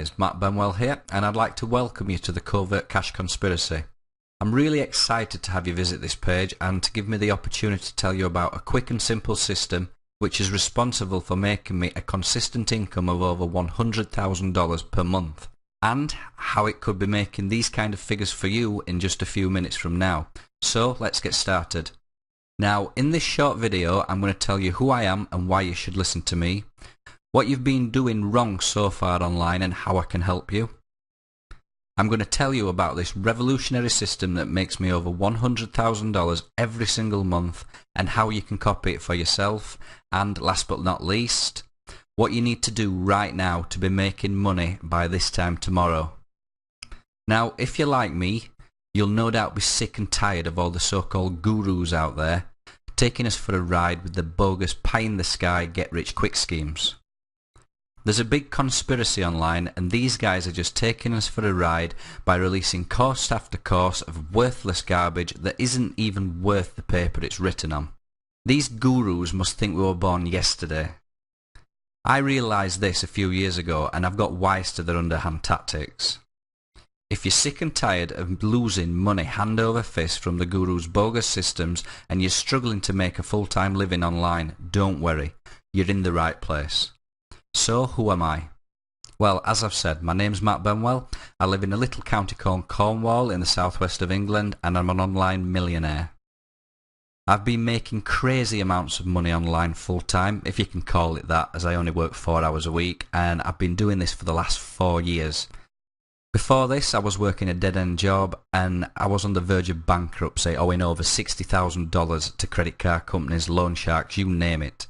guys, Matt Benwell here, and I'd like to welcome you to the Covert Cash Conspiracy. I'm really excited to have you visit this page and to give me the opportunity to tell you about a quick and simple system which is responsible for making me a consistent income of over $100,000 per month, and how it could be making these kind of figures for you in just a few minutes from now. So let's get started. Now, in this short video, I'm going to tell you who I am and why you should listen to me, what you've been doing wrong so far online and how I can help you. I'm going to tell you about this revolutionary system that makes me over $100,000 every single month and how you can copy it for yourself, and last but not least, what you need to do right now to be making money by this time tomorrow. Now, if you're like me, you'll no doubt be sick and tired of all the so-called gurus out there taking us for a ride with the bogus pie-in-the-sky get-rich-quick schemes. There's a big conspiracy online, and these guys are just taking us for a ride by releasing course after course of worthless garbage that isn't even worth the paper it's written on. These gurus must think we were born yesterday. I realised this a few years ago, and I've got wise to their underhand tactics. If you're sick and tired of losing money hand over fist from the gurus' bogus systems and you're struggling to make a full-time living online, don't worry, you're in the right place. So, who am I? Well, as I've said, my name's Matt Benwell. I live in a little county called Cornwall in the southwest of England, and I'm an online millionaire. I've been making crazy amounts of money online full-time, if you can call it that, as I only work 4 hours a week, and I've been doing this for the last 4 years. Before this, I was working a dead-end job, and I was on the verge of bankruptcy, owing over $60,000 to credit card companies, loan sharks, you name it.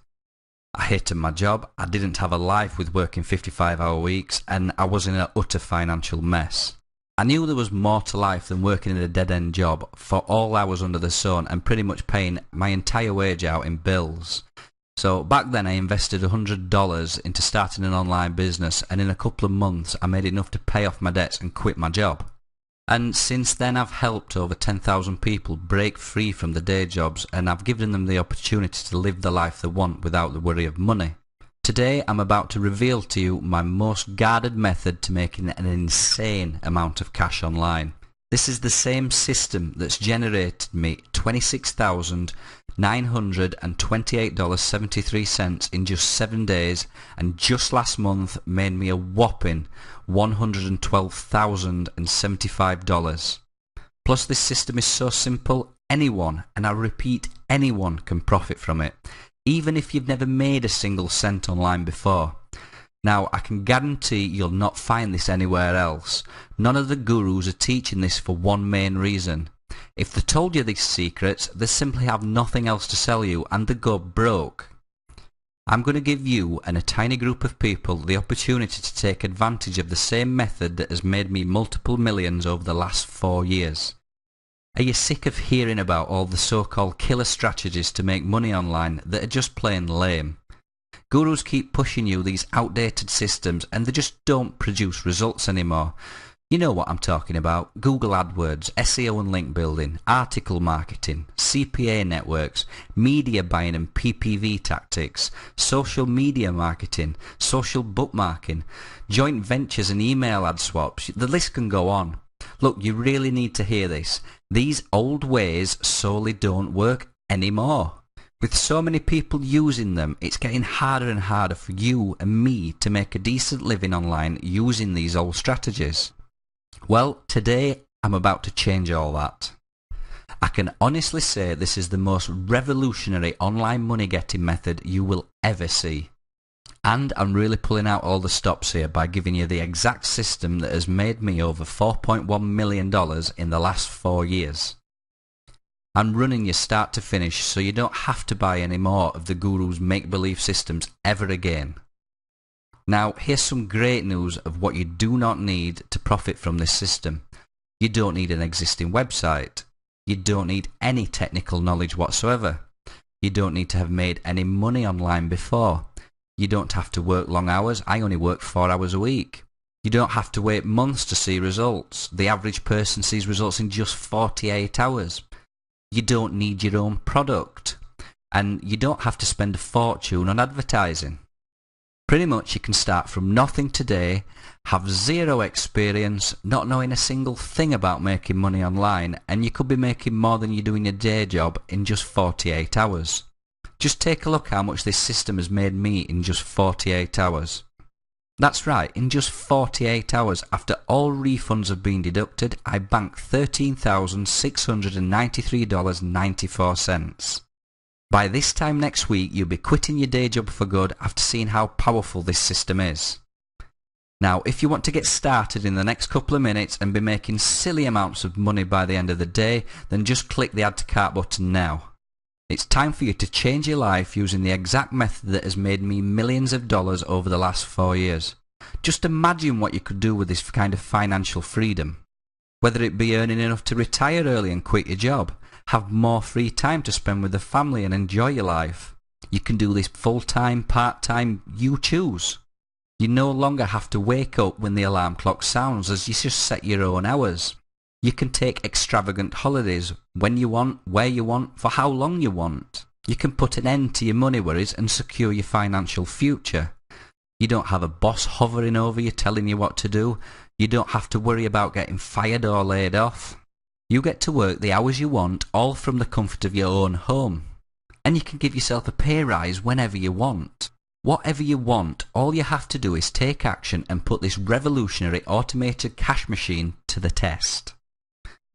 I hated my job, I didn't have a life with working 55-hour weeks, and I was in an utter financial mess. I knew there was more to life than working in a dead-end job for all hours under the sun and pretty much paying my entire wage out in bills. So back then I invested $100 into starting an online business, and in a couple of months I made enough to pay off my debts and quit my job. And since then I've helped over 10,000 people break free from the day jobs, and I've given them the opportunity to live the life they want without the worry of money. Today I'm about to reveal to you my most guarded method to making an insane amount of cash online. This is the same system that's generated me $26,928.73 in just 7 days, and just last month made me a whopping $112,075. Plus, this system is so simple, anyone, and I repeat anyone, can profit from it, even if you've never made a single cent online before. Now, I can guarantee you'll not find this anywhere else. None of the gurus are teaching this for one main reason. If they told you these secrets, they simply have nothing else to sell you, and they go broke. I'm going to give you and a tiny group of people the opportunity to take advantage of the same method that has made me multiple millions over the last 4 years. Are you sick of hearing about all the so-called killer strategies to make money online that are just plain lame? Gurus keep pushing you these outdated systems, and they just don't produce results anymore. You know what I'm talking about: Google AdWords, SEO and link building, article marketing, CPA networks, media buying and PPV tactics, social media marketing, social bookmarking, joint ventures and email ad swaps. The list can go on. Look, you really need to hear this. These old ways solely don't work anymore. With so many people using them, it's getting harder and harder for you and me to make a decent living online using these old strategies. Well, today I'm about to change all that. I can honestly say this is the most revolutionary online money getting method you will ever see. And I'm really pulling out all the stops here by giving you the exact system that has made me over $4.1 million in the last 4 years. I'm running you start to finish, so you don't have to buy any more of the gurus' make-believe systems ever again. Now, here's some great news of what you do not need to profit from this system. You don't need an existing website. You don't need any technical knowledge whatsoever. You don't need to have made any money online before. You don't have to work long hours. I only work 4 hours a week. You don't have to wait months to see results. The average person sees results in just 48 hours. You don't need your own product. And you don't have to spend a fortune on advertising. Pretty much you can start from nothing today, have zero experience, not knowing a single thing about making money online, and you could be making more than you do in your day job in just 48 hours. Just take a look how much this system has made me in just 48 hours. That's right, in just 48 hours, after all refunds have been deducted, I banked $13,693.94. By this time next week, you'll be quitting your day job for good after seeing how powerful this system is. Now, if you want to get started in the next couple of minutes and be making silly amounts of money by the end of the day, then just click the Add to Cart button now. It's time for you to change your life using the exact method that has made me millions of dollars over the last 4 years. Just imagine what you could do with this kind of financial freedom. Whether it be earning enough to retire early and quit your job, have more free time to spend with the family and enjoy your life. You can do this full-time, part-time, you choose. You no longer have to wake up when the alarm clock sounds, as you just set your own hours. You can take extravagant holidays when you want, where you want, for how long you want. You can put an end to your money worries and secure your financial future. You don't have a boss hovering over you telling you what to do. You don't have to worry about getting fired or laid off. You get to work the hours you want, all from the comfort of your own home. And you can give yourself a pay rise whenever you want. Whatever you want, all you have to do is take action and put this revolutionary automated cash machine to the test.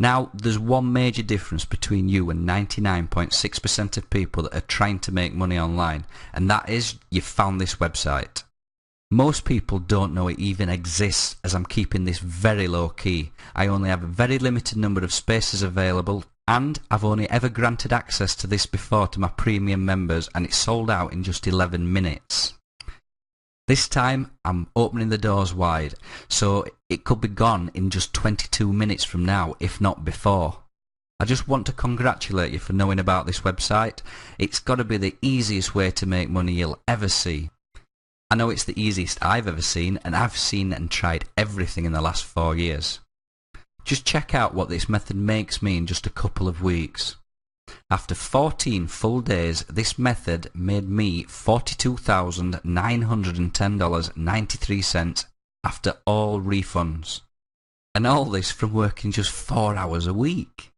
Now, there's one major difference between you and 99.6% of people that are trying to make money online, and that is you've found this website. Most people don't know it even exists, as I'm keeping this very low key. I only have a very limited number of spaces available, and I've only ever granted access to this before to my premium members, and it's sold out in just 11 minutes. This time I'm opening the doors wide, so it could be gone in just 22 minutes from now, if not before. I just want to congratulate you for knowing about this website. It's got to be the easiest way to make money you'll ever see. I know it's the easiest I've ever seen, and I've seen and tried everything in the last 4 years. Just check out what this method makes me in just a couple of weeks. After 14 full days, this method made me $42,910.93 after all refunds. And all this from working just 4 hours a week.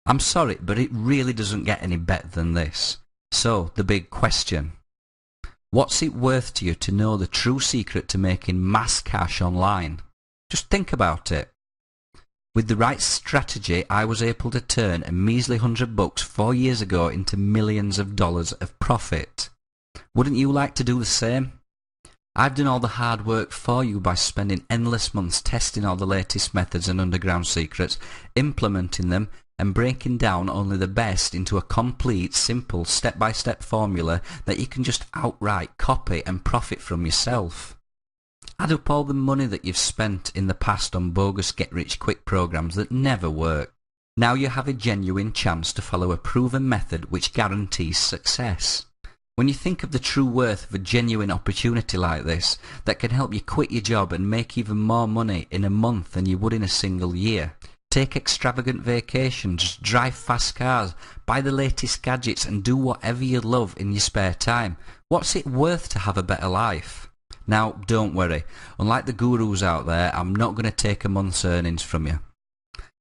I'm sorry, but it really doesn't get any better than this. So, the big question. What's it worth to you to know the true secret to making mass cash online? Just think about it. With the right strategy, I was able to turn a measly $100 4 years ago into millions of dollars of profit. Wouldn't you like to do the same? I've done all the hard work for you by spending endless months testing all the latest methods and underground secrets, implementing them, and breaking down only the best into a complete, simple, step-by-step formula that you can just outright copy and profit from yourself. Add up all the money that you've spent in the past on bogus get-rich-quick programs that never work. Now you have a genuine chance to follow a proven method which guarantees success. When you think of the true worth of a genuine opportunity like this, that can help you quit your job and make even more money in a month than you would in a single year, take extravagant vacations, drive fast cars, buy the latest gadgets and do whatever you love in your spare time, what's it worth to have a better life? Now, don't worry. Unlike the gurus out there, I'm not going to take a month's earnings from you.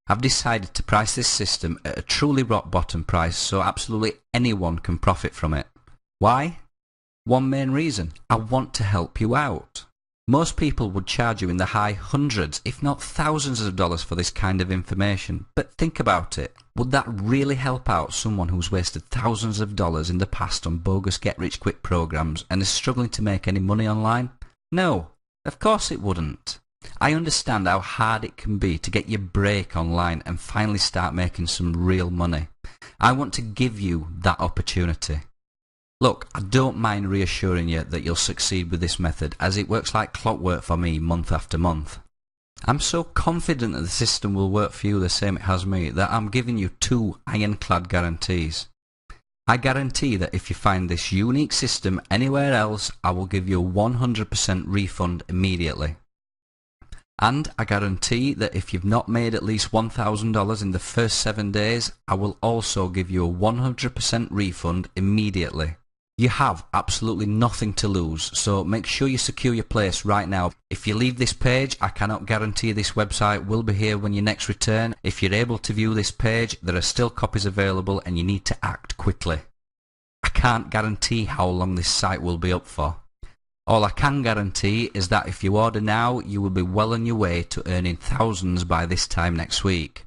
I've decided to price this system at a truly rock-bottom price so absolutely anyone can profit from it. Why? One main reason. I want to help you out. Most people would charge you in the high hundreds, if not thousands of dollars for this kind of information. But think about it. Would that really help out someone who's wasted thousands of dollars in the past on bogus get-rich-quick programs and is struggling to make any money online? No, of course it wouldn't. I understand how hard it can be to get your break online and finally start making some real money. I want to give you that opportunity. Look, I don't mind reassuring you that you'll succeed with this method, as it works like clockwork for me month after month. I'm so confident that the system will work for you the same it has me that I'm giving you 2 ironclad guarantees. I guarantee that if you find this unique system anywhere else, I will give you a 100% refund immediately. And I guarantee that if you've not made at least $1,000 in the first 7 days, I will also give you a 100% refund immediately. You have absolutely nothing to lose, so make sure you secure your place right now. If you leave this page, I cannot guarantee this website will be here when you next return. If you're able to view this page, there are still copies available and you need to act quickly. I can't guarantee how long this site will be up for. All I can guarantee is that if you order now, you will be well on your way to earning thousands by this time next week.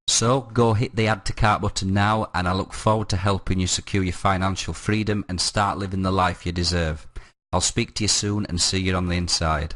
So go hit the add to cart button now, and I look forward to helping you secure your financial freedom and start living the life you deserve. I'll speak to you soon and see you on the inside.